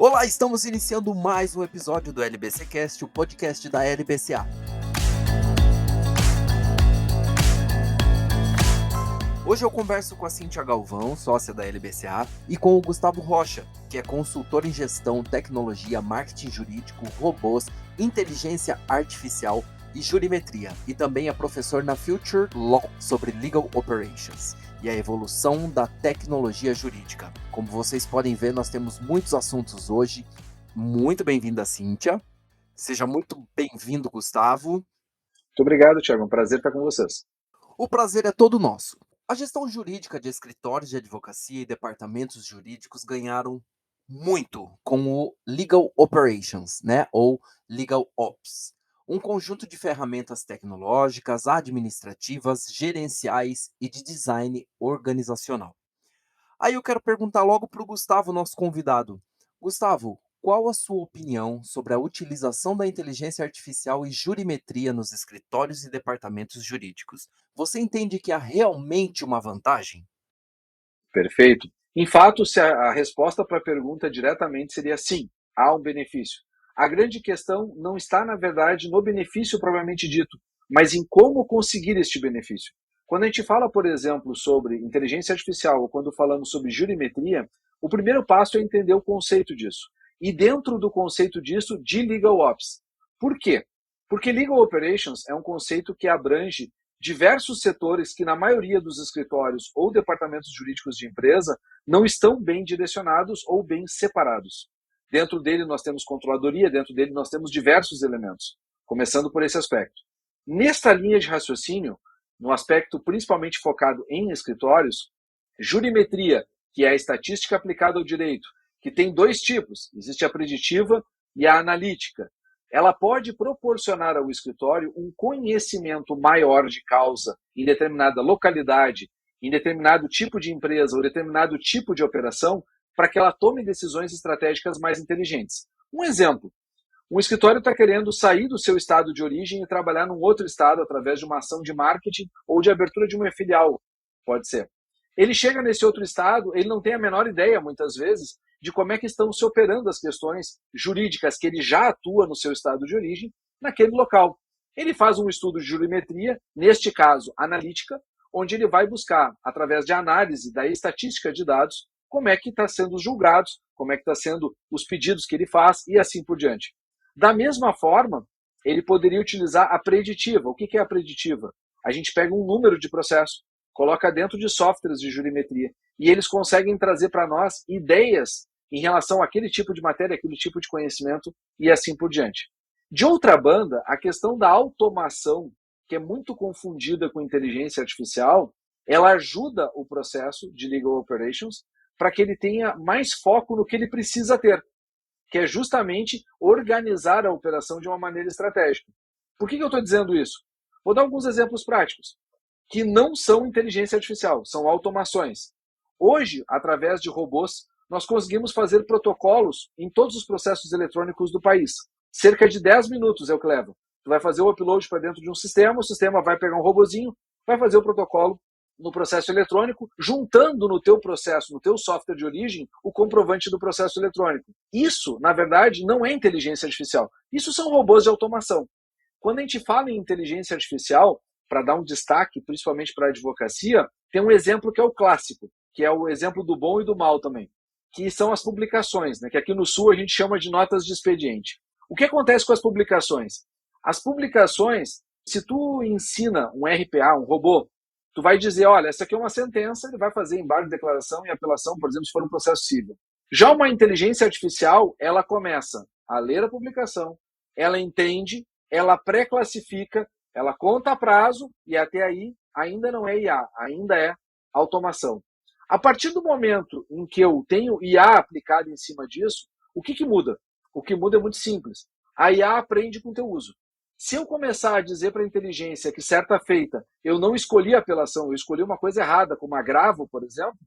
Olá, estamos iniciando mais um episódio do LBCcast, o podcast da LBCA. Hoje eu converso com a Cíntia Galvão, sócia da LBCA, e com o Gustavo Rocha, que é consultor em gestão, tecnologia, marketing jurídico, robôs, inteligência artificial e jurimetria, e também é professor na Future Law sobre Legal Operations e a evolução da tecnologia jurídica. Como vocês podem ver, nós temos muitos assuntos hoje. Muito bem-vinda, Cíntia. Seja muito bem-vindo, Gustavo. Muito obrigado, Thiago. É um prazer estar com vocês. O prazer é todo nosso. A gestão jurídica de escritórios de advocacia e departamentos jurídicos ganharam muito com o Legal Operations, né? Ou Legal Ops. Um conjunto de ferramentas tecnológicas, administrativas, gerenciais e de design organizacional. Aí eu quero perguntar logo para o Gustavo, nosso convidado. Gustavo, qual a sua opinião sobre a utilização da inteligência artificial e jurimetria nos escritórios e departamentos jurídicos? Você entende que há realmente uma vantagem? Perfeito. Em fato, se a resposta para a pergunta diretamente seria sim, há um benefício. A grande questão não está, na verdade, no benefício propriamente dito, mas em como conseguir este benefício. Quando a gente fala, por exemplo, sobre inteligência artificial ou quando falamos sobre jurimetria, o primeiro passo é entender o conceito disso. E dentro do conceito disso, de Legal Ops. Por quê? Porque Legal Operations é um conceito que abrange diversos setores que, na maioria dos escritórios ou departamentos jurídicos de empresa, não estão bem direcionados ou bem separados. Dentro dele nós temos controladoria, dentro dele nós temos diversos elementos, começando por esse aspecto. Nesta linha de raciocínio, no aspecto principalmente focado em escritórios, jurimetria, que é a estatística aplicada ao direito, que tem dois tipos, existe a preditiva e a analítica. Ela pode proporcionar ao escritório um conhecimento maior de causa em determinada localidade, em determinado tipo de empresa ou determinado tipo de operação, para que ela tome decisões estratégicas mais inteligentes. Um exemplo, um escritório está querendo sair do seu estado de origem e trabalhar num outro estado através de uma ação de marketing ou de abertura de uma filial, pode ser. Ele chega nesse outro estado, ele não tem a menor ideia, muitas vezes, de como é que estão se operando as questões jurídicas que ele já atua no seu estado de origem, naquele local. Ele faz um estudo de jurimetria, neste caso, analítica, onde ele vai buscar, através de análise da estatística de dados, como é que está sendo os julgados, como é que está sendo os pedidos que ele faz e assim por diante. Da mesma forma, ele poderia utilizar a preditiva. O que é a preditiva? A gente pega um número de processo, coloca dentro de softwares de jurimetria e eles conseguem trazer para nós ideias em relação àquele tipo de matéria, aquele tipo de conhecimento e assim por diante. De outra banda, a questão da automação, que é muito confundida com inteligência artificial, ela ajuda o processo de Legal Operations para que ele tenha mais foco no que ele precisa ter, que é justamente organizar a operação de uma maneira estratégica. Por que eu estou dizendo isso? Vou dar alguns exemplos práticos, que não são inteligência artificial, são automações. Hoje, através de robôs, nós conseguimos fazer protocolos em todos os processos eletrônicos do país. Cerca de 10 minutos é o que leva. Tu vai fazer o upload para dentro de um sistema, o sistema vai pegar um robozinho, vai fazer o protocolo no processo eletrônico, juntando no teu processo, no teu software de origem, o comprovante do processo eletrônico. Isso, na verdade, não é inteligência artificial. Isso são robôs de automação. Quando a gente fala em inteligência artificial, para dar um destaque, principalmente para a advocacia, tem um exemplo que é o clássico, que é o exemplo do bom e do mal também, que são as publicações, né, que aqui no Sul a gente chama de notas de expediente. O que acontece com as publicações? As publicações, se tu ensina um RPA, um robô, tu vai dizer, olha, essa aqui é uma sentença, ele vai fazer embargo de declaração e apelação, por exemplo, se for um processo civil. Já uma inteligência artificial, ela começa a ler a publicação, ela entende, ela pré-classifica, ela conta a prazo e até aí ainda não é IA, ainda é automação. A partir do momento em que eu tenho IA aplicado em cima disso, o que muda? O que muda é muito simples. A IA aprende com o teu uso. Se eu começar a dizer para a inteligência que certa feita eu não escolhi a apelação, eu escolhi uma coisa errada, como agravo, por exemplo,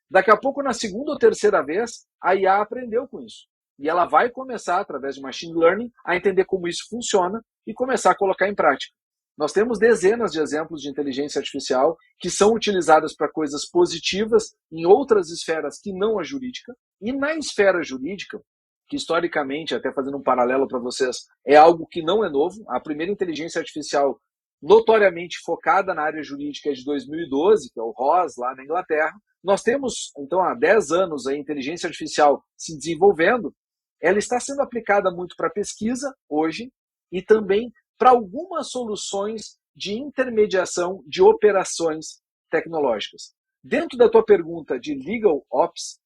daqui a pouco, na segunda ou terceira vez, a IA aprendeu com isso. E ela vai começar, através de machine learning, a entender como isso funciona e começar a colocar em prática. Nós temos dezenas de exemplos de inteligência artificial que são utilizadas para coisas positivas em outras esferas que não a jurídica. E na esfera jurídica, que historicamente, até fazendo um paralelo para vocês, é algo que não é novo. A primeira inteligência artificial notoriamente focada na área jurídica é de 2012, que é o ROS, lá na Inglaterra. Nós temos, então, há 10 anos a inteligência artificial se desenvolvendo. Ela está sendo aplicada muito para pesquisa hoje e também para algumas soluções de intermediação de operações tecnológicas. Dentro da tua pergunta de legal ops,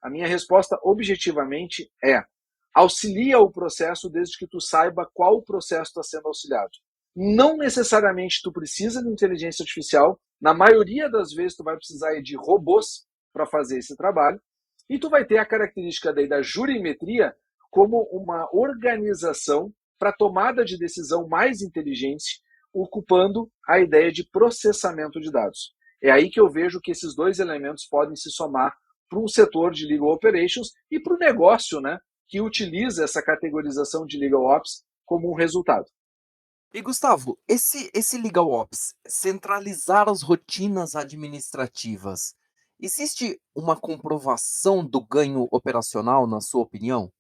a minha resposta objetivamente é: auxilia o processo desde que tu saiba qual o processo está sendo auxiliado. Não necessariamente tu precisa de inteligência artificial, na maioria das vezes tu vai precisar de robôs para fazer esse trabalho, e tu vai ter a característica daí da jurimetria como uma organização para tomada de decisão mais inteligente, ocupando a ideia de processamento de dados. É aí que eu vejo que esses dois elementos podem se somar para um setor de legal operations e para o negócio, né, que utiliza essa categorização de legal ops como um resultado. E Gustavo, esse legal ops, centralizar as rotinas administrativas, existe uma comprovação do ganho operacional, na sua opinião?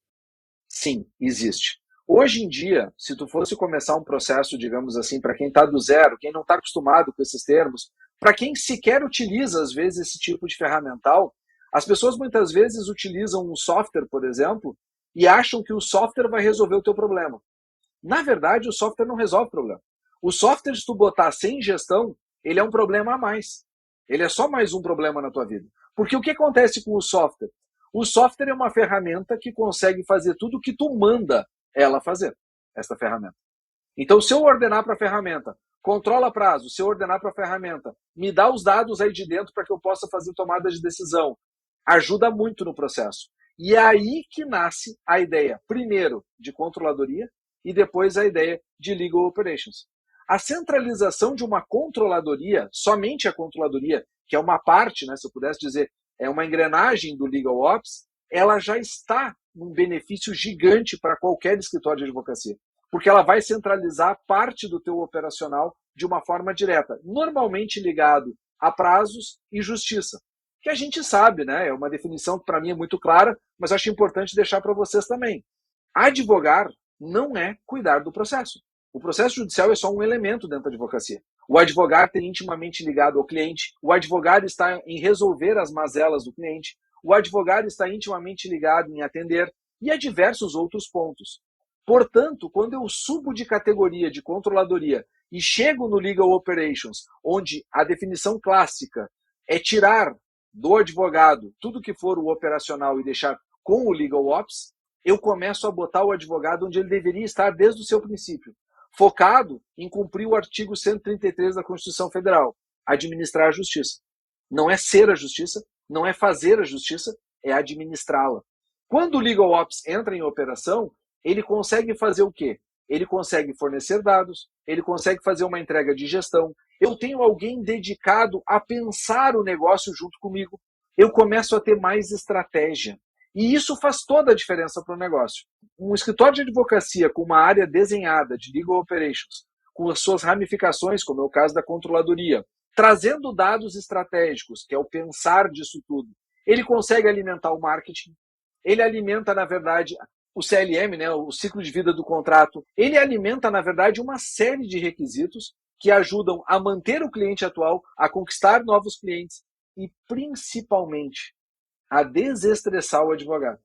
Sim, existe. Hoje em dia, se tu fosse começar um processo, digamos assim, para quem está do zero, quem não está acostumado com esses termos, para quem sequer utiliza, às vezes, esse tipo de ferramental, as pessoas muitas vezes utilizam um software, por exemplo, e acham que o software vai resolver o teu problema. Na verdade, o software não resolve o problema. O software, se tu botar sem gestão, ele é um problema a mais. Ele é só mais um problema na tua vida. Porque o que acontece com o software? O software é uma ferramenta que consegue fazer tudo o que tu manda ela fazer, essa ferramenta. Então, se eu ordenar para a ferramenta, controla prazo, se eu ordenar para a ferramenta, me dá os dados aí de dentro para que eu possa fazer tomada de decisão, ajuda muito no processo. E é aí que nasce a ideia, primeiro, de controladoria e depois a ideia de legal operations. A centralização de uma controladoria, somente a controladoria, que é uma parte, né, se eu pudesse dizer, é uma engrenagem do legal ops, ela já está num benefício gigante para qualquer escritório de advocacia, porque ela vai centralizar parte do teu operacional de uma forma direta, normalmente ligado a prazos e justiça, que a gente sabe, né? É uma definição que para mim é muito clara, mas acho importante deixar para vocês também. Advogar não é cuidar do processo. O processo judicial é só um elemento dentro da advocacia. O advogado está intimamente ligado ao cliente, o advogado está em resolver as mazelas do cliente, o advogado está intimamente ligado em atender e a diversos outros pontos. Portanto, quando eu subo de categoria de controladoria e chego no legal operations, onde a definição clássica é tirar do advogado tudo que for o operacional e deixar com o legal ops, eu começo a botar o advogado onde ele deveria estar desde o seu princípio, focado em cumprir o artigo 133 da Constituição Federal, administrar a justiça. Não é ser a justiça, não é fazer a justiça, é administrá-la. Quando o legal ops entra em operação, ele consegue fazer o quê? Ele consegue fornecer dados, ele consegue fazer uma entrega de gestão. Eu tenho alguém dedicado a pensar o negócio junto comigo. Eu começo a ter mais estratégia. E isso faz toda a diferença para o negócio. Um escritório de advocacia com uma área desenhada de legal operations, com as suas ramificações, como é o caso da controladoria, trazendo dados estratégicos, que é o pensar disso tudo, ele consegue alimentar o marketing, ele alimenta, na verdade, o CLM, né, o ciclo de vida do contrato, ele alimenta, na verdade, uma série de requisitos que ajudam a manter o cliente atual, a conquistar novos clientes e, principalmente, a desestressar o advogado.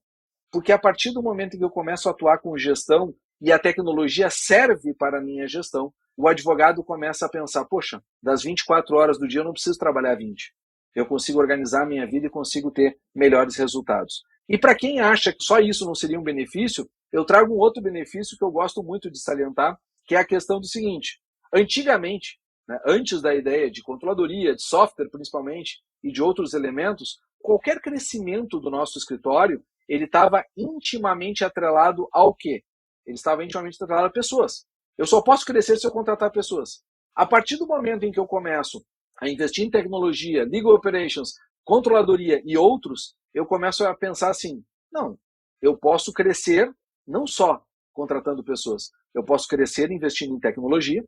Porque a partir do momento em que eu começo a atuar com gestão e a tecnologia serve para a minha gestão, o advogado começa a pensar, poxa, das 24 horas do dia eu não preciso trabalhar 20. Eu consigo organizar a minha vida e consigo ter melhores resultados. E para quem acha que só isso não seria um benefício, eu trago um outro benefício que eu gosto muito de salientar, que é a questão do seguinte. Antigamente, né, antes da ideia de controladoria, de software principalmente, e de outros elementos, qualquer crescimento do nosso escritório, ele estava intimamente atrelado ao quê? Ele estava intimamente atrelado a pessoas. Eu só posso crescer se eu contratar pessoas. A partir do momento em que eu começo a investir em tecnologia, legal operations, controladoria e outros, eu começo a pensar assim, não, eu posso crescer não só contratando pessoas, eu posso crescer investindo em tecnologia,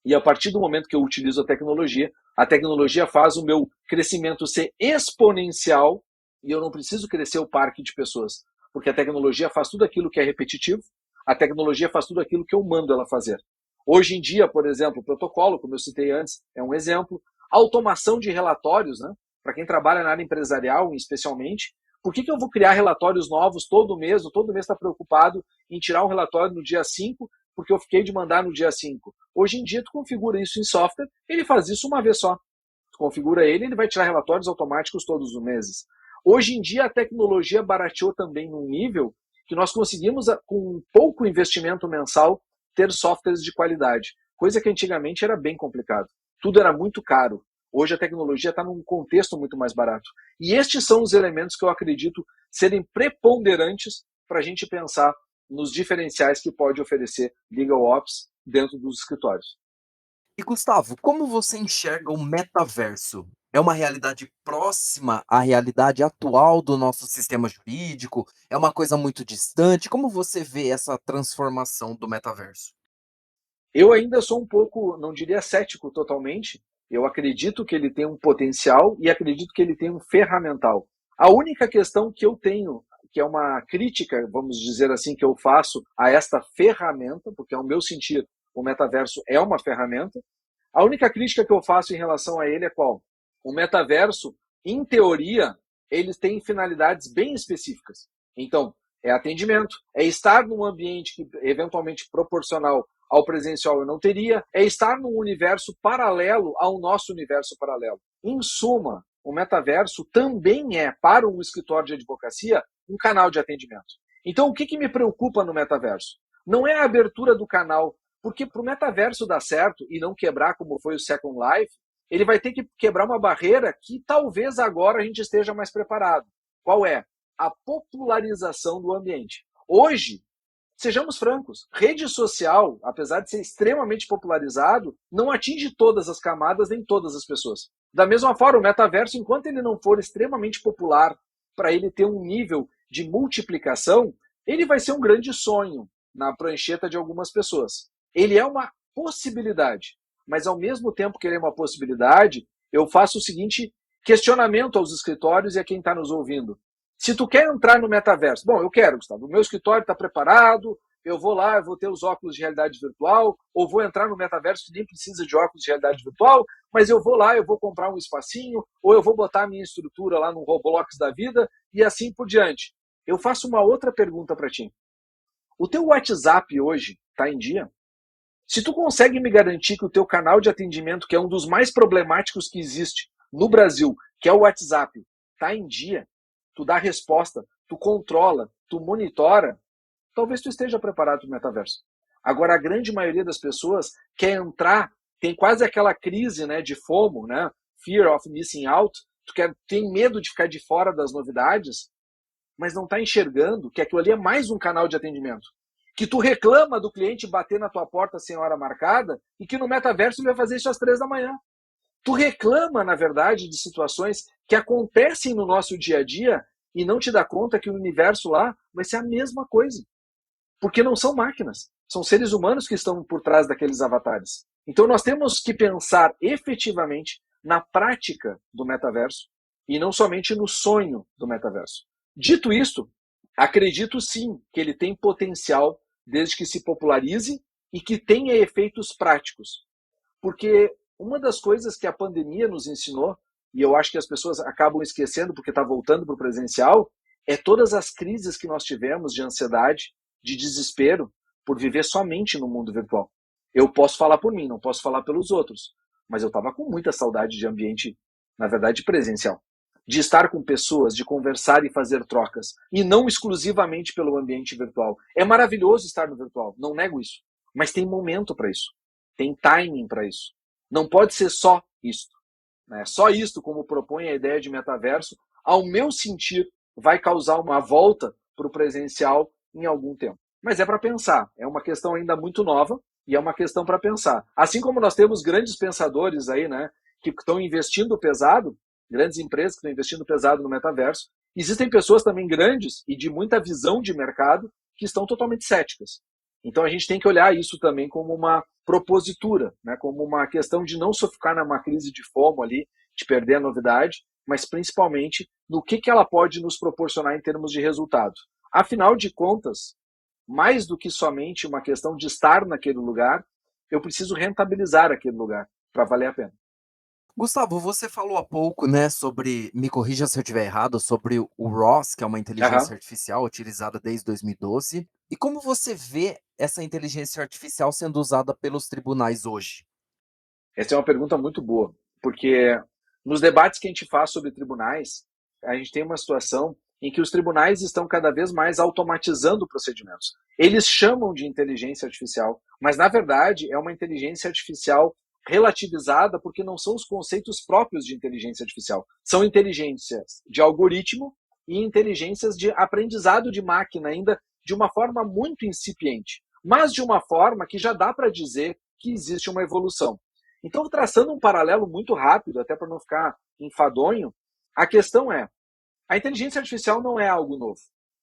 e a partir do momento que eu utilizo a tecnologia faz o meu crescimento ser exponencial e eu não preciso crescer o parque de pessoas. porque a tecnologia faz tudo aquilo que é repetitivo, a tecnologia faz tudo aquilo que eu mando ela fazer. Hoje em dia, por exemplo, o protocolo, como eu citei antes, é um exemplo. Automação de relatórios, né? Para quem trabalha na área empresarial, especialmente, por que eu vou criar relatórios novos todo mês? Ou todo mês está preocupado em tirar um relatório no dia 5, porque eu fiquei de mandar no dia 5. Hoje em dia, tu configura isso em software, ele faz isso uma vez só. Tu configura ele vai tirar relatórios automáticos todos os meses. Hoje em dia, a tecnologia barateou também num nível que nós conseguimos, com pouco investimento mensal, ter softwares de qualidade, coisa que antigamente era bem complicado. Tudo era muito caro. Hoje a tecnologia está num contexto muito mais barato. E estes são os elementos que eu acredito serem preponderantes para a gente pensar nos diferenciais que pode oferecer LegalOps dentro dos escritórios. E Gustavo, como você enxerga o metaverso? É uma realidade próxima à realidade atual do nosso sistema jurídico? É uma coisa muito distante? Como você vê essa transformação do metaverso? Eu ainda sou um pouco, não diria cético totalmente. Eu acredito que ele tem um potencial e acredito que ele tem um ferramental. A única questão que eu tenho, que é uma crítica, vamos dizer assim, que eu faço a esta ferramenta, porque ao meu sentir o metaverso é uma ferramenta, a única crítica que eu faço em relação a ele é qual? O metaverso, em teoria, ele tem finalidades bem específicas. Então, é atendimento, é estar num ambiente que eventualmente proporcional ao presencial eu não teria, é estar num universo paralelo ao nosso universo paralelo. Em suma, o metaverso também é, para um escritório de advocacia, um canal de atendimento. Então, o que me preocupa no metaverso? Não é a abertura do canal, porque para o metaverso dar certo e não quebrar como foi o Second Life, ele vai ter que quebrar uma barreira que talvez agora a gente esteja mais preparado. Qual é? A popularização do ambiente. Hoje, sejamos francos, rede social, apesar de ser extremamente popularizado, não atinge todas as camadas nem todas as pessoas. Da mesma forma, o metaverso, enquanto ele não for extremamente popular, para ele ter um nível de multiplicação, ele vai ser um grande sonho na prancheta de algumas pessoas. Ele é uma possibilidade, mas ao mesmo tempo que ele é uma possibilidade, eu faço o seguinte questionamento aos escritórios e a quem está nos ouvindo. Se tu quer entrar no metaverso, bom, eu quero, Gustavo, o meu escritório está preparado, eu vou lá, eu vou ter os óculos de realidade virtual, ou vou entrar no metaverso que nem precisa de óculos de realidade virtual, mas eu vou lá, eu vou comprar um espacinho, ou eu vou botar a minha estrutura lá no Roblox da vida, e assim por diante. Eu faço uma outra pergunta para ti. O teu WhatsApp hoje está em dia? Se tu consegue me garantir que o teu canal de atendimento, que é um dos mais problemáticos que existe no Brasil, que é o WhatsApp, está em dia, tu dá resposta, tu controla, tu monitora, talvez tu esteja preparado para o metaverso. Agora, a grande maioria das pessoas quer entrar, tem quase aquela crise, né, de FOMO, né, Fear of Missing Out, tem medo de ficar de fora das novidades, mas não está enxergando que aquilo ali é mais um canal de atendimento. Que tu reclama do cliente bater na tua porta sem hora marcada e que no metaverso ele vai fazer isso às 3 da manhã. Tu reclama, na verdade, de situações que acontecem no nosso dia a dia e não te dá conta que o universo lá vai ser a mesma coisa. Porque não são máquinas, são seres humanos que estão por trás daqueles avatares. Então nós temos que pensar efetivamente na prática do metaverso e não somente no sonho do metaverso. Dito isto, acredito sim que ele tem potencial desde que se popularize e que tenha efeitos práticos. Porque uma das coisas que a pandemia nos ensinou, e eu acho que as pessoas acabam esquecendo porque está voltando para o presencial, é todas as crises que nós tivemos de ansiedade, de desespero, por viver somente no mundo virtual. Eu posso falar por mim, não posso falar pelos outros, mas eu estava com muita saudade de ambiente, na verdade, presencial. De estar com pessoas, de conversar e fazer trocas, e não exclusivamente pelo ambiente virtual. É maravilhoso estar no virtual, não nego isso, mas tem momento para isso. Tem timing para isso. Não pode ser só isto. Né? Só isto, como propõe a ideia de metaverso, ao meu sentir, vai causar uma volta para o presencial em algum tempo. Mas é para pensar. É uma questão ainda muito nova e é uma questão para pensar. Assim como nós temos grandes pensadores aí, né, que estão investindo pesado, grandes empresas que estão investindo pesado no metaverso, existem pessoas também grandes e de muita visão de mercado que estão totalmente céticas. Então a gente tem que olhar isso também como uma propositura, né? Como uma questão de não só ficar numa crise de FOMO ali, de perder a novidade, mas principalmente no que ela pode nos proporcionar em termos de resultado. Afinal de contas, mais do que somente uma questão de estar naquele lugar, eu preciso rentabilizar aquele lugar para valer a pena. Gustavo, você falou há pouco, né, sobre, me corrija se eu estiver errado, sobre o ROS, que é uma inteligência Aham. artificial utilizada desde 2012. E como você vê essa inteligência artificial sendo usada pelos tribunais hoje? Essa é uma pergunta muito boa, porque nos debates que a gente faz sobre tribunais, a gente tem uma situação em que os tribunais estão cada vez mais automatizando procedimentos. Eles chamam de inteligência artificial, mas na verdade é uma inteligência artificial relativizada porque não são os conceitos próprios de inteligência artificial. São inteligências de algoritmo e inteligências de aprendizado de máquina, ainda de uma forma muito incipiente, mas de uma forma que já dá para dizer que existe uma evolução. Então, traçando um paralelo muito rápido, até para não ficar enfadonho, a questão é: a inteligência artificial não é algo novo.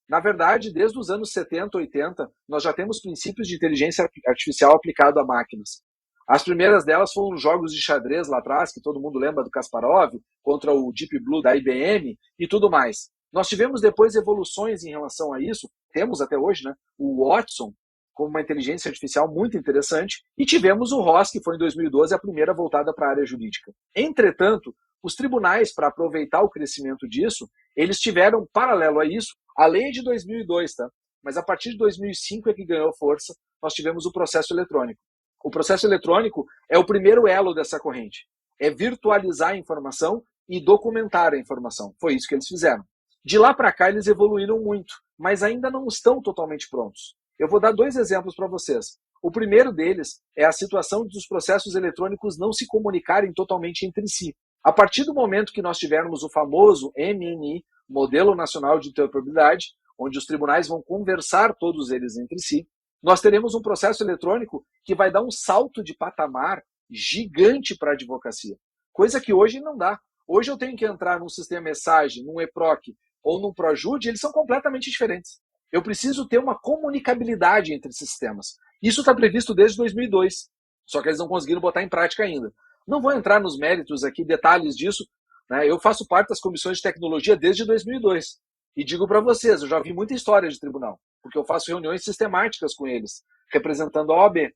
Na verdade, desde os anos 70, 80, nós já temos princípios de inteligência artificial aplicado a máquinas. As primeiras delas foram os jogos de xadrez lá atrás, que todo mundo lembra do Kasparov, contra o Deep Blue da IBM e tudo mais. Nós tivemos depois evoluções em relação a isso, temos até hoje, né, o Watson, como uma inteligência artificial muito interessante, e tivemos o ROS, que foi em 2012 a primeira voltada para a área jurídica. Entretanto, os tribunais, para aproveitar o crescimento disso, eles tiveram, paralelo a isso, a lei é de 2002, tá? Mas a partir de 2005 é que ganhou força, nós tivemos o processo eletrônico. O processo eletrônico é o primeiro elo dessa corrente. É virtualizar a informação e documentar a informação. Foi isso que eles fizeram. De lá para cá, eles evoluíram muito, mas ainda não estão totalmente prontos. Eu vou dar dois exemplos para vocês. O primeiro deles é a situação dos processos eletrônicos não se comunicarem totalmente entre si. A partir do momento que nós tivermos o famoso MNI, Modelo Nacional de Interoperabilidade, onde os tribunais vão conversar todos eles entre si, nós teremos um processo eletrônico que vai dar um salto de patamar gigante para a advocacia, coisa que hoje não dá. Hoje eu tenho que entrar num sistema mensagem, num EPROC ou num ProJude, eles são completamente diferentes. Eu preciso ter uma comunicabilidade entre esses sistemas. Isso está previsto desde 2002, só que eles não conseguiram botar em prática ainda. Não vou entrar nos méritos aqui, detalhes disso, né? Eu faço parte das comissões de tecnologia desde 2002. E digo para vocês, eu já vi muita história de tribunal, porque eu faço reuniões sistemáticas com eles, representando a OAB.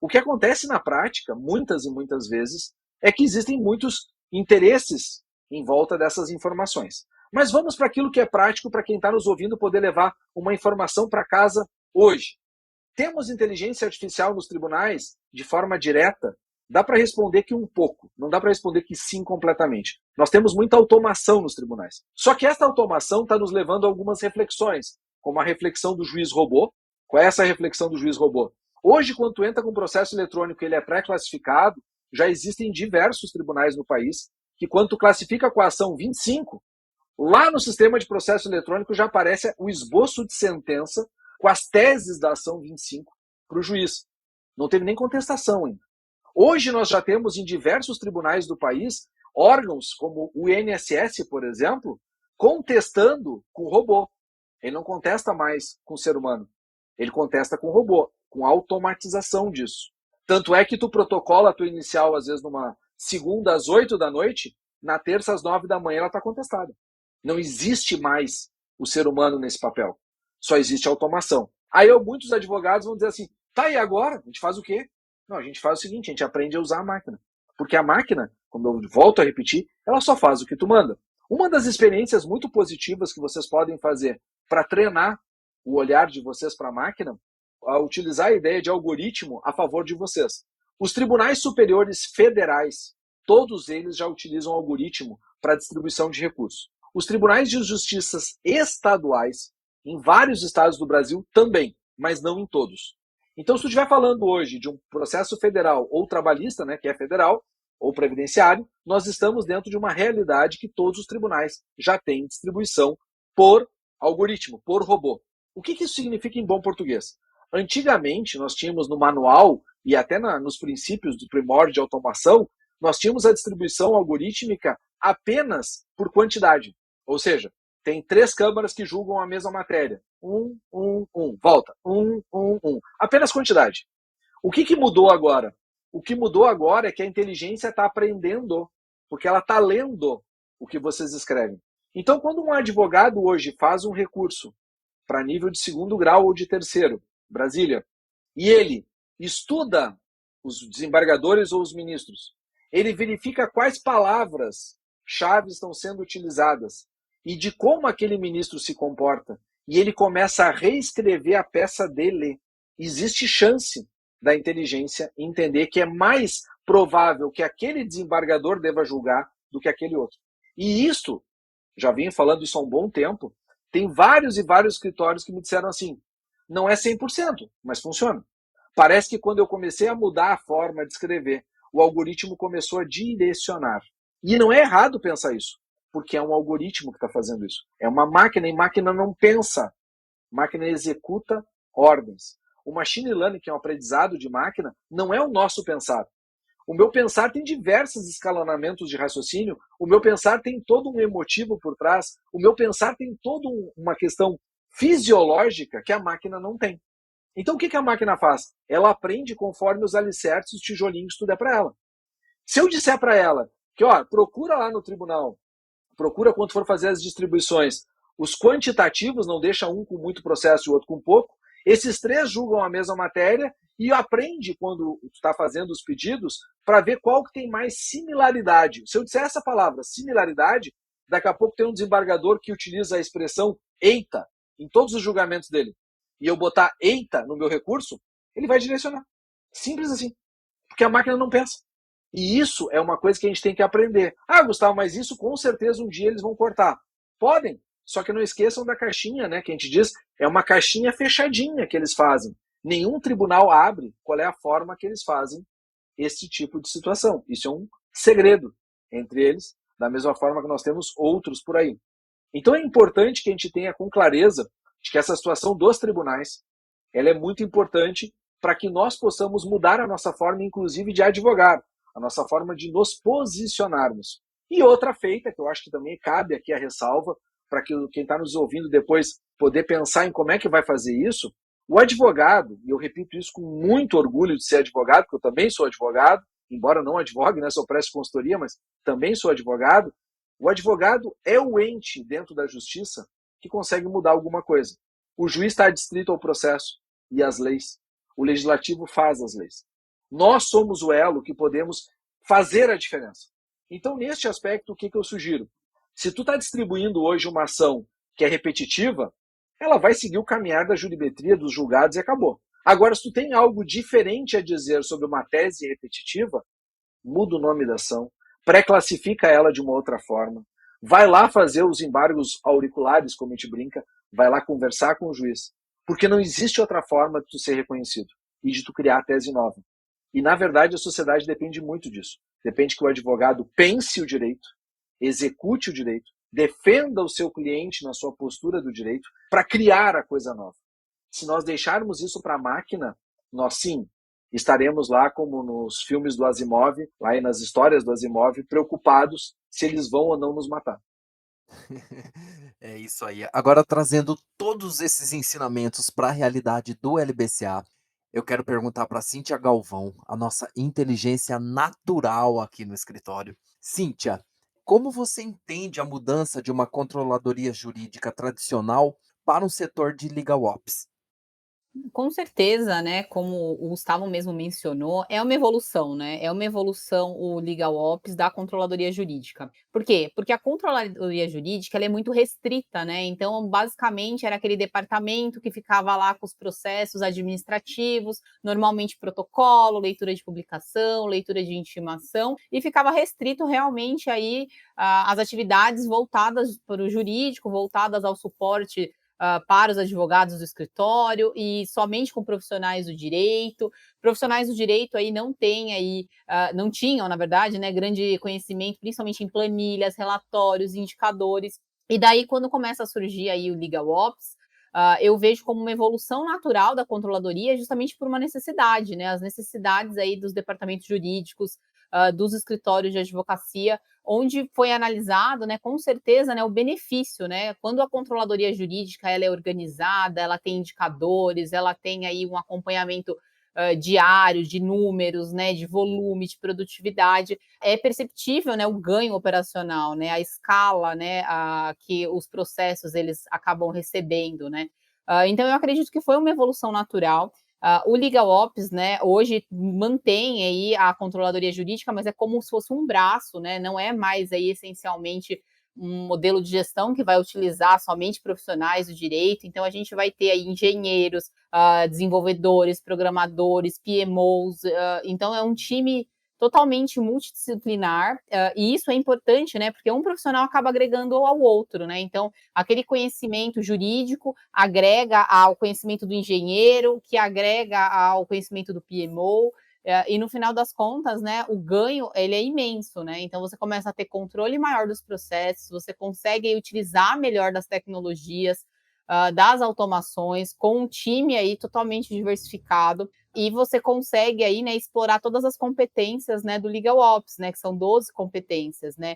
O que acontece na prática, muitas e muitas vezes, é que existem muitos interesses em volta dessas informações. Mas vamos para aquilo que é prático para quem está nos ouvindo poder levar uma informação para casa hoje. Temos inteligência artificial nos tribunais de forma direta? Dá para responder que um pouco, não dá para responder que sim completamente. Nós temos muita automação nos tribunais. Só que essa automação está nos levando a algumas reflexões, como a reflexão do juiz robô. Qual é essa reflexão do juiz robô? Hoje, quando tu entra com um processo eletrônico e ele é pré-classificado, já existem diversos tribunais no país que, quando tu classifica com a ação 25, lá no sistema de processo eletrônico já aparece o esboço de sentença com as teses da ação 25 para o juiz. Não teve nem contestação ainda. Hoje nós já temos em diversos tribunais do país órgãos como o INSS, por exemplo, contestando com o robô. Ele não contesta mais com o ser humano. Ele contesta com o robô, com a automatização disso. Tanto é que tu protocola a tua inicial, às vezes, numa segunda às 8 da noite, na terça às 9 da manhã ela está contestada. Não existe mais o ser humano nesse papel. Só existe automação. Aí muitos advogados vão dizer assim, tá, e agora? A gente faz o quê? Não, a gente faz o seguinte, a gente aprende a usar a máquina. Porque a máquina, como eu volto a repetir, ela só faz o que tu manda. Uma das experiências muito positivas que vocês podem fazer para treinar o olhar de vocês para a máquina, a utilizar a ideia de algoritmo a favor de vocês. Os tribunais superiores federais, todos eles já utilizam algoritmo para distribuição de recursos. Os tribunais de justiça estaduais, em vários estados do Brasil, também, mas não em todos. Então, se tu estiver falando hoje de um processo federal ou trabalhista, né, que é federal, ou previdenciário, nós estamos dentro de uma realidade que todos os tribunais já têm distribuição por algoritmo, por robô. O que isso significa em bom português? Antigamente, nós tínhamos no manual e até nos princípios do primórdio de automação, nós tínhamos a distribuição algorítmica apenas por quantidade. Ou seja, tem 3 câmaras que julgam a mesma matéria. Volta. Apenas quantidade. O que mudou agora? O que mudou agora é que a inteligência está aprendendo, porque ela está lendo o que vocês escrevem. Então, quando um advogado hoje faz um recurso para nível de segundo grau ou de terceiro, Brasília. E ele estuda os desembargadores ou os ministros. Ele verifica quais palavras-chave estão sendo utilizadas e de como aquele ministro se comporta. E ele começa a reescrever a peça dele. Existe chance da inteligência entender que é mais provável que aquele desembargador deva julgar do que aquele outro. E isso, já vim falando isso há um bom tempo, tem vários e vários escritórios que me disseram assim, não é 100%, mas funciona. Parece que quando eu comecei a mudar a forma de escrever, o algoritmo começou a direcionar. E não é errado pensar isso, porque é um algoritmo que está fazendo isso. É uma máquina, e máquina não pensa. Máquina executa ordens. O machine learning, que é um aprendizado de máquina, não é o nosso pensar. O meu pensar tem diversos escalonamentos de raciocínio, o meu pensar tem todo um emotivo por trás, o meu pensar tem toda uma questão fisiológica que a máquina não tem. Então o que a máquina faz? Ela aprende conforme os alicerces, os tijolinhos que tu der para ela. Se eu disser para ela que, ó, procura lá no tribunal, procura quando for fazer as distribuições, os quantitativos, não deixa um com muito processo e o outro com pouco, esses três julgam a mesma matéria e aprende quando tu está fazendo os pedidos para ver qual que tem mais similaridade. Se eu disser essa palavra, similaridade, daqui a pouco tem um desembargador que utiliza a expressão eita em todos os julgamentos dele. E eu botar eita no meu recurso, ele vai direcionar. Simples assim. Porque a máquina não pensa. E isso é uma coisa que a gente tem que aprender. Ah, Gustavo, mas isso com certeza um dia eles vão cortar. Podem, só que não esqueçam da caixinha, né? Que a gente diz, é uma caixinha fechadinha que eles fazem. Nenhum tribunal abre qual é a forma que eles fazem esse tipo de situação. Isso é um segredo entre eles, da mesma forma que nós temos outros por aí. Então é importante que a gente tenha com clareza de que essa situação dos tribunais, ela é muito importante para que nós possamos mudar a nossa forma, inclusive, de advogar, a nossa forma de nos posicionarmos. E outra feita, que eu acho que também cabe aqui a ressalva, para que quem está nos ouvindo depois poder pensar em como é que vai fazer isso, o advogado, e eu repito isso com muito orgulho de ser advogado, porque eu também sou advogado, embora não advogue, né, sou preste consultoria, mas também sou advogado, o advogado é o ente dentro da justiça que consegue mudar alguma coisa. O juiz está adstrito ao processo e às leis. O legislativo faz as leis. Nós somos o elo que podemos fazer a diferença. Então, neste aspecto, o que eu sugiro? Se tu está distribuindo hoje uma ação que é repetitiva, ela vai seguir o caminhar da jurimetria, dos julgados e acabou. Agora, se tu tem algo diferente a dizer sobre uma tese repetitiva, muda o nome da ação, pré-classifica ela de uma outra forma, vai lá fazer os embargos auriculares, como a gente brinca, vai lá conversar com o juiz, porque não existe outra forma de tu ser reconhecido e de tu criar a tese nova. E, na verdade, a sociedade depende muito disso. Depende que o advogado pense o direito, execute o direito, defenda o seu cliente na sua postura do direito para criar a coisa nova. Se nós deixarmos isso para a máquina, nós sim estaremos lá como nos filmes do Asimov, lá e nas histórias do Asimov, preocupados se eles vão ou não nos matar. É isso aí. Agora, trazendo todos esses ensinamentos para a realidade do LBCA, eu quero perguntar para Cíntia Galvão, a nossa inteligência natural aqui no escritório. Cíntia, como você entende a mudança de uma controladoria jurídica tradicional para um setor de legal ops? Com certeza, né, como o Gustavo mesmo mencionou, é uma evolução, né, é uma evolução o legal ops da controladoria jurídica. Por quê? Porque a controladoria jurídica ela é muito restrita, né, então basicamente era aquele departamento que ficava lá com os processos administrativos, normalmente protocolo, leitura de publicação, leitura de intimação, e ficava restrito realmente aí às atividades voltadas para o jurídico, voltadas ao suporte para os advogados do escritório e somente com profissionais do direito. Profissionais do direito aí não têm aí, não tinham, na verdade, né, grande conhecimento, principalmente em planilhas, relatórios, indicadores. E daí, quando começa a surgir aí o Legal Ops, eu vejo como uma evolução natural da controladoria, justamente por uma necessidade, né? As necessidades aí dos departamentos jurídicos, dos escritórios de advocacia, onde foi analisado, né, com certeza, né, o benefício, né, quando a controladoria jurídica ela é organizada, ela tem indicadores, ela tem aí um acompanhamento diário de números, né, de volume, de produtividade, é perceptível, né, o ganho operacional, né, a escala, né, que os processos eles acabam recebendo, né. Então eu acredito que foi uma evolução natural. O Legal Ops, né, hoje mantém aí a controladoria jurídica, mas é como se fosse um braço, né, não é mais aí essencialmente um modelo de gestão que vai utilizar somente profissionais do direito, então a gente vai ter aí engenheiros, desenvolvedores, programadores, PMOs, então é um time totalmente multidisciplinar, e isso é importante, né, porque um profissional acaba agregando ao outro, né, então aquele conhecimento jurídico agrega ao conhecimento do engenheiro, que agrega ao conhecimento do PMO, e no final das contas, né, o ganho ele é imenso, né? Então você começa a ter controle maior dos processos, você consegue utilizar melhor das tecnologias, das automações, com um time aí totalmente diversificado, e você consegue aí, né, explorar todas as competências, né, do Legal Ops, né, que são 12 competências, né?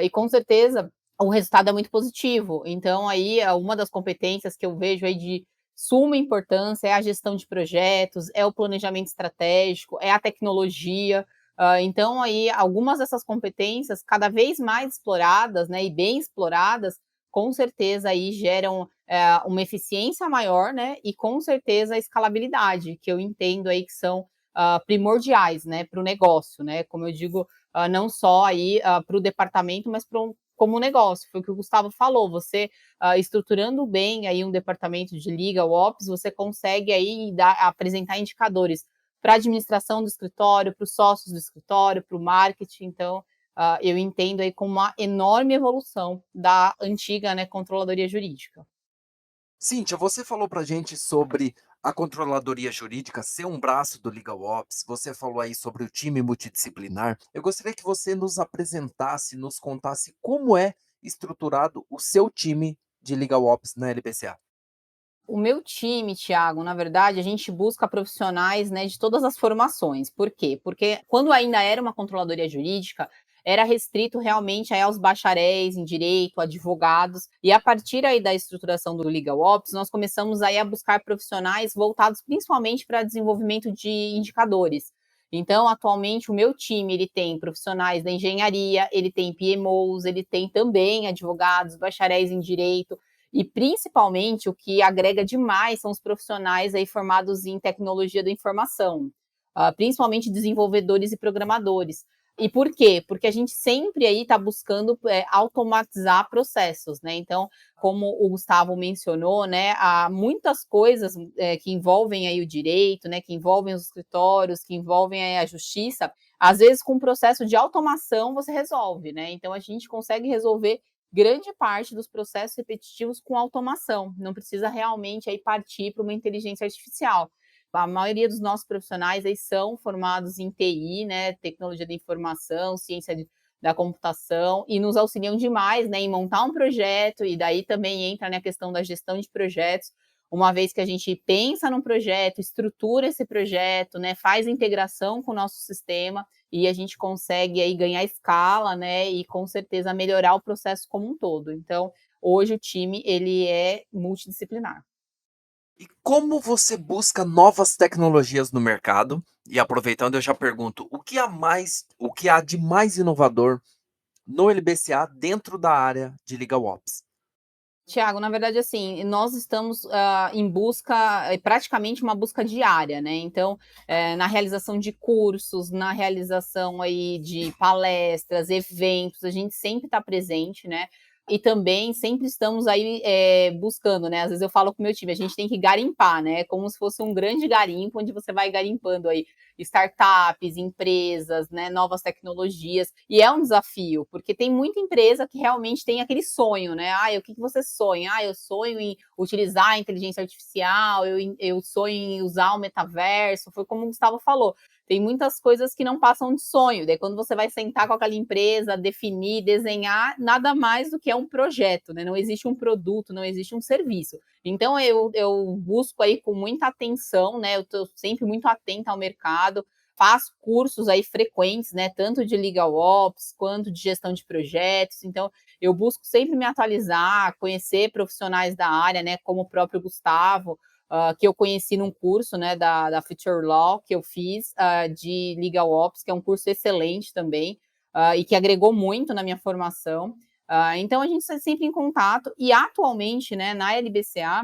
E com certeza o resultado é muito positivo. Então aí uma das competências que eu vejo aí de suma importância é a gestão de projetos, é o planejamento estratégico, é a tecnologia. Então aí algumas dessas competências cada vez mais exploradas, né, e bem exploradas, com certeza aí geram uma eficiência maior, né, e com certeza a escalabilidade, que eu entendo aí que são primordiais, né, para o negócio, né, como eu digo, não só aí para o departamento, mas como negócio, foi o que o Gustavo falou, você estruturando bem aí um departamento de Legal Ops, você consegue aí apresentar indicadores para a administração do escritório, para os sócios do escritório, para o marketing, então eu entendo aí como uma enorme evolução da antiga, né, controladoria jurídica. Cíntia, você falou pra gente sobre a controladoria jurídica ser um braço do Legal Ops, você falou aí sobre o time multidisciplinar. Eu gostaria que você nos apresentasse, nos contasse como é estruturado o seu time de Legal Ops na LBCA. O meu time, Thiago, na verdade, a gente busca profissionais, né, de todas as formações. Por quê? Porque quando ainda era uma controladoria jurídica, era restrito realmente aí aos bacharéis em direito, advogados, e a partir aí da estruturação do Legal Ops, nós começamos aí a buscar profissionais voltados principalmente para desenvolvimento de indicadores. Então, atualmente, o meu time, ele tem profissionais da engenharia, ele tem PMOs, ele tem também advogados, bacharéis em direito, e principalmente o que agrega demais são os profissionais aí formados em tecnologia da informação, principalmente desenvolvedores e programadores. E por quê? Porque a gente sempre aí está buscando automatizar processos, né? Então, como o Gustavo mencionou, né, há muitas coisas que envolvem aí o direito, né, que envolvem os escritórios, que envolvem aí a justiça. Às vezes, com um processo de automação você resolve, né? Então, a gente consegue resolver grande parte dos processos repetitivos com automação, não precisa realmente aí partir para uma inteligência artificial. A maioria dos nossos profissionais aí são formados em TI, né, tecnologia da informação, da computação, e nos auxiliam demais, né, em montar um projeto, e daí também entra, né, a questão da gestão de projetos, uma vez que a gente pensa num projeto, estrutura esse projeto, né, faz integração com o nosso sistema, e a gente consegue aí ganhar escala, né, e com certeza melhorar o processo como um todo. Então, hoje o time ele é multidisciplinar. E como você busca novas tecnologias no mercado? E aproveitando, eu já pergunto, o que há de mais inovador no LBCA dentro da área de Legal Ops? Tiago, na verdade, assim, nós estamos em busca, praticamente uma busca diária, né? Então, na realização de cursos, na realização aí de palestras, eventos, a gente sempre está presente, né? E também sempre estamos aí buscando, né? Às vezes eu falo com o meu time, a gente tem que garimpar, né? Como se fosse um grande garimpo, onde você vai garimpando aí startups, empresas, né, novas tecnologias, e é um desafio, porque tem muita empresa que realmente tem aquele sonho, né? O que você sonha? Eu sonho em utilizar a inteligência artificial, eu sonho em usar o metaverso, foi como o Gustavo falou. Tem muitas coisas que não passam de sonho. Daí, quando você vai sentar com aquela empresa, definir, desenhar, nada mais do que é um projeto, né? Não existe um produto, não existe um serviço. Então, eu busco aí com muita atenção, né? Eu estou sempre muito atenta ao mercado, faço cursos aí frequentes, né? Tanto de Legal Ops quanto de gestão de projetos. Então, eu busco sempre me atualizar, conhecer profissionais da área, né? Como o próprio Gustavo, que eu conheci num curso, né, da Future Law, que eu fiz, de Legal Ops, que é um curso excelente também, e que agregou muito na minha formação. Então, a gente está sempre em contato, e atualmente, né, na LBCA,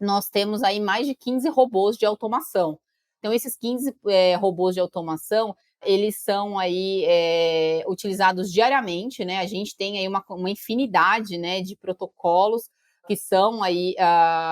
nós temos aí mais de 15 robôs de automação. Então, esses 15 robôs de automação, eles são aí utilizados diariamente, né? A gente tem aí uma infinidade, né, de protocolos que são aí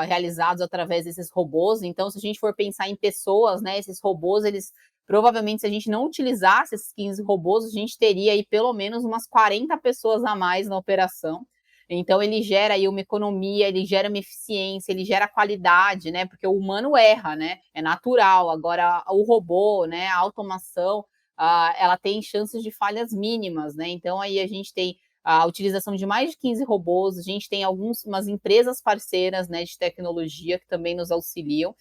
realizados através desses robôs. Então, se a gente for pensar em pessoas, né, esses robôs, eles provavelmente, se a gente não utilizasse esses 15 robôs, a gente teria aí pelo menos umas 40 pessoas a mais na operação. Então, ele gera aí uma economia, ele gera uma eficiência, ele gera qualidade, né? Porque o humano erra, né? É natural. Agora, o robô, né? A automação, ela tem chances de falhas mínimas, né? Então, aí a gente tem a utilização de mais de 15 robôs, a gente tem umas empresas parceiras, né, de tecnologia que também nos auxiliam.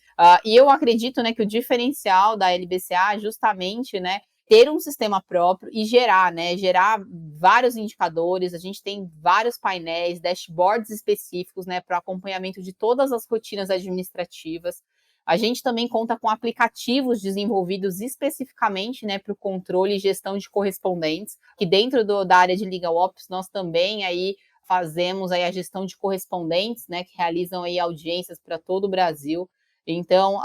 E eu acredito, né, que o diferencial da LBCA é justamente, né, ter um sistema próprio e gerar, né? Gerar vários indicadores. A gente tem vários painéis, dashboards específicos, né, para acompanhamento de todas as rotinas administrativas. A gente também conta com aplicativos desenvolvidos especificamente, né, para o controle e gestão de correspondentes, que dentro da área de Legal Ops nós também aí fazemos aí a gestão de correspondentes, né, que realizam aí audiências para todo o Brasil. Então,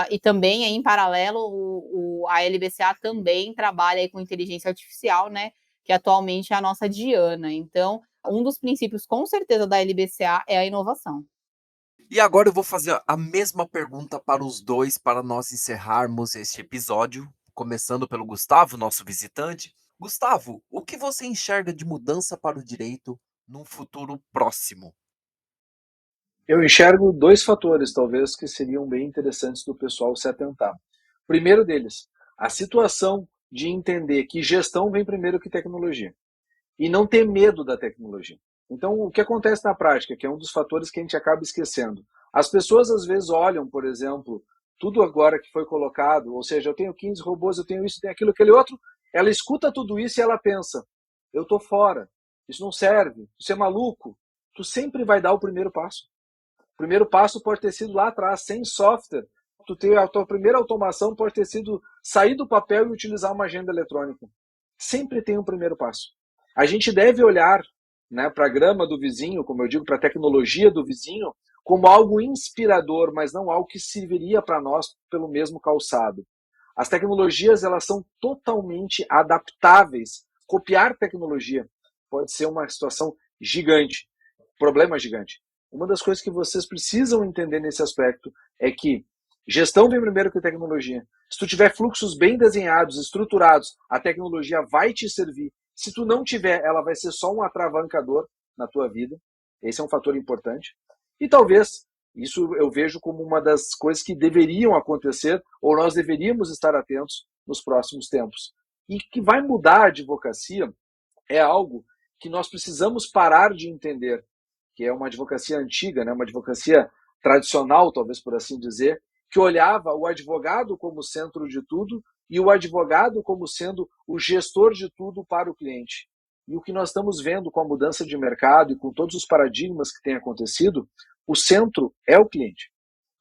e também aí, em paralelo, a LBCA também trabalha aí com inteligência artificial, né, que atualmente é a nossa Diana. Então, um dos princípios, com certeza, da LBCA é a inovação. E agora eu vou fazer a mesma pergunta para os dois, para nós encerrarmos este episódio, começando pelo Gustavo, nosso visitante. Gustavo, o que você enxerga de mudança para o direito num futuro próximo? Eu enxergo dois fatores, talvez, que seriam bem interessantes do pessoal se atentar. Primeiro deles, a situação de entender que gestão vem primeiro que tecnologia. E não ter medo da tecnologia. Então, o que acontece na prática, que é um dos fatores que a gente acaba esquecendo. As pessoas, às vezes, olham, por exemplo, tudo agora que foi colocado, ou seja, eu tenho 15 robôs, eu tenho isso, tenho aquilo, aquele outro, ela escuta tudo isso e ela pensa, eu estou fora, isso não serve, você é maluco. Tu sempre vai dar o primeiro passo. O primeiro passo pode ter sido lá atrás, sem software. Tu ter a tua primeira automação pode ter sido sair do papel e utilizar uma agenda eletrônica. Sempre tem um primeiro passo. A gente deve olhar, né, para a grama do vizinho, como eu digo, para a tecnologia do vizinho, como algo inspirador, mas não algo que serviria para nós pelo mesmo calçado. As tecnologias, elas são totalmente adaptáveis. Copiar tecnologia pode ser uma situação gigante, problema gigante. Uma das coisas que vocês precisam entender nesse aspecto é que gestão vem primeiro que tecnologia. Se tu tiver fluxos bem desenhados, estruturados, a tecnologia vai te servir. Se tu não tiver, ela vai ser só um atravancador na tua vida. Esse é um fator importante. E talvez, isso eu vejo como uma das coisas que deveriam acontecer, ou nós deveríamos estar atentos nos próximos tempos. E que vai mudar a advocacia é algo que nós precisamos parar de entender, que é uma advocacia antiga, né? Uma advocacia tradicional, talvez por assim dizer, que olhava o advogado como centro de tudo e o advogado como sendo o gestor de tudo para o cliente. E o que nós estamos vendo com a mudança de mercado e com todos os paradigmas que têm acontecido, o centro é o cliente.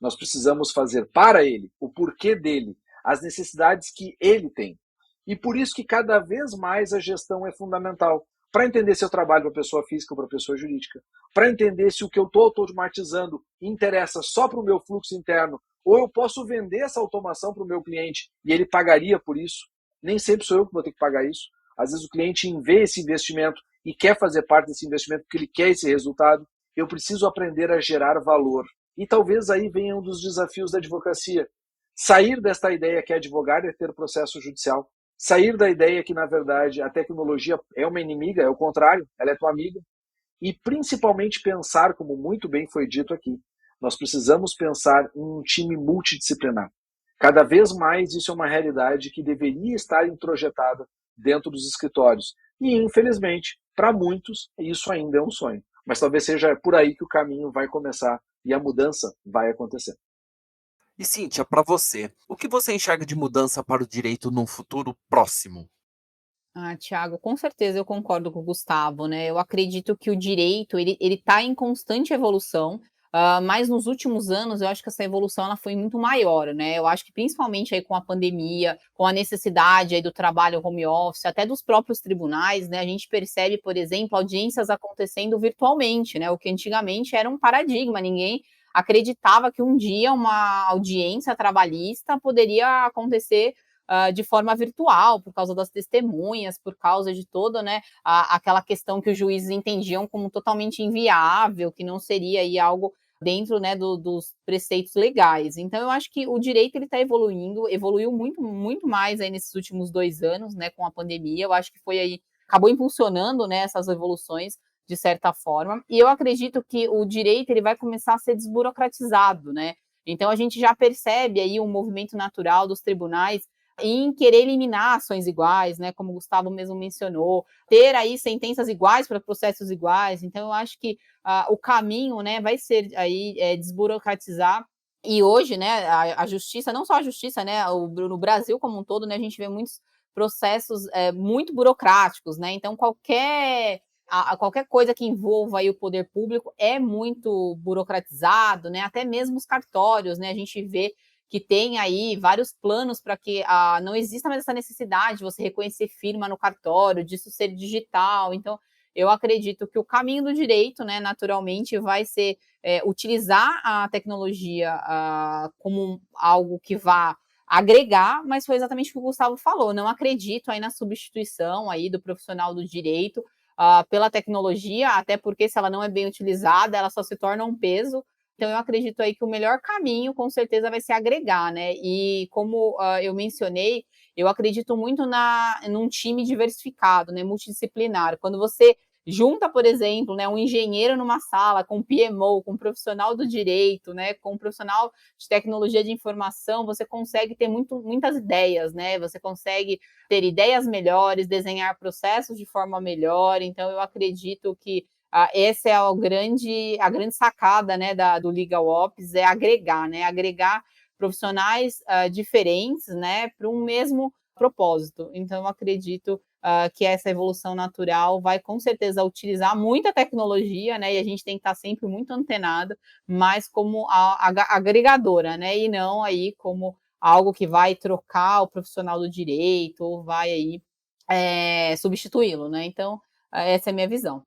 Nós precisamos fazer para ele, o porquê dele, as necessidades que ele tem. E por isso que cada vez mais a gestão é fundamental. Para entender se eu trabalho para pessoa física ou para pessoa jurídica. Para entender se o que eu estou automatizando interessa só para o meu fluxo interno, ou eu posso vender essa automação para o meu cliente e ele pagaria por isso. Nem sempre sou eu que vou ter que pagar isso. Às vezes o cliente vê esse investimento e quer fazer parte desse investimento porque ele quer esse resultado. Eu preciso aprender a gerar valor. E talvez aí venha um dos desafios da advocacia. Sair desta ideia que advogar é ter processo judicial. Sair da ideia que, na verdade, a tecnologia é uma inimiga, é o contrário, ela é tua amiga. E principalmente pensar, como muito bem foi dito aqui, nós precisamos pensar em um time multidisciplinar. Cada vez mais isso é uma realidade que deveria estar introjetada dentro dos escritórios. E, infelizmente, para muitos, isso ainda é um sonho. Mas talvez seja por aí que o caminho vai começar e a mudança vai acontecer. E Cíntia, para você, o que você enxerga de mudança para o direito num futuro próximo? Tiago, com certeza eu concordo com o Gustavo, né? Eu acredito que o direito ele está em constante evolução, mas nos últimos anos eu acho que essa evolução ela foi muito maior, né? Eu acho que principalmente aí com a pandemia, com a necessidade aí do trabalho home office, até dos próprios tribunais, né? A gente percebe, por exemplo, audiências acontecendo virtualmente, né? O que antigamente era um paradigma, ninguém acreditava que um dia uma audiência trabalhista poderia acontecer de forma virtual, por causa das testemunhas, por causa de toda, né, aquela questão que os juízes entendiam como totalmente inviável, que não seria aí algo dentro, né, dos preceitos legais. Então eu acho que o direito ele está evoluindo, evoluiu muito, muito mais aí nesses últimos 2 anos, né, com a pandemia. Eu acho que foi aí, acabou impulsionando, né, essas evoluções de certa forma. E eu acredito que o direito ele vai começar a ser desburocratizado, né? Então a gente já percebe aí um movimento natural dos tribunais em querer eliminar ações iguais, né, como o Gustavo mesmo mencionou, ter aí sentenças iguais para processos iguais. Então eu acho que o caminho, né, vai ser aí desburocratizar. E hoje, né, a justiça, não só a justiça, né, no Brasil como um todo, né, a gente vê muitos processos muito burocráticos, né, então qualquer coisa que envolva aí o poder público é muito burocratizado, né, até mesmo os cartórios, né, a gente vê que tem aí vários planos para que não exista mais essa necessidade de você reconhecer firma no cartório, disso ser digital. Então, eu acredito que o caminho do direito, né, naturalmente, vai ser utilizar a tecnologia como algo que vá agregar, mas foi exatamente o que o Gustavo falou. Não acredito aí na substituição aí do profissional do direito pela tecnologia, até porque se ela não é bem utilizada, ela só se torna um peso. Então, eu acredito aí que o melhor caminho, com certeza, vai ser agregar, né? E como eu mencionei, eu acredito muito num time diversificado, né? Multidisciplinar. Quando você junta, por exemplo, né, um engenheiro numa sala com um PMO, com um profissional do direito, né, com um profissional de tecnologia de informação, você consegue ter muitas ideias, né? Você consegue ter ideias melhores, desenhar processos de forma melhor. Então, eu acredito que essa é a grande sacada, né, do Legal Ops, é agregar, né, agregar profissionais diferentes, né, para um mesmo propósito. Então, eu acredito que essa evolução natural vai com certeza utilizar muita tecnologia, né, e a gente tem que estar sempre muito antenado, mas como agregadora, né, e não aí como algo que vai trocar o profissional do direito ou vai aí substituí-lo, né? Então, essa é a minha visão.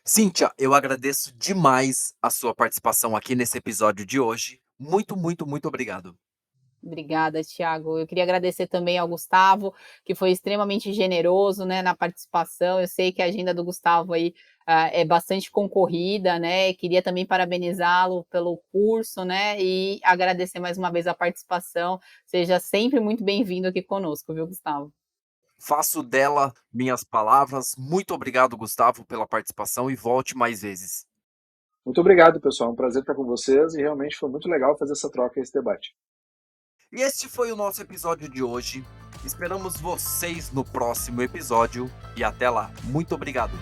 Cíntia, eu agradeço demais a sua participação aqui nesse episódio de hoje. Muito, muito, muito obrigado. Obrigada, Thiago. Eu queria agradecer também ao Gustavo, que foi extremamente generoso, né, na participação. Eu sei que a agenda do Gustavo aí é bastante concorrida, né? Queria também parabenizá-lo pelo curso, né? E agradecer mais uma vez a participação. Seja sempre muito bem-vindo aqui conosco, viu, Gustavo? Faço dela minhas palavras. Muito obrigado, Gustavo, pela participação e volte mais vezes. Muito obrigado, pessoal. É um prazer estar com vocês e realmente foi muito legal fazer essa troca e esse debate. E este foi o nosso episódio de hoje. Esperamos vocês no próximo episódio e até lá. Muito obrigado.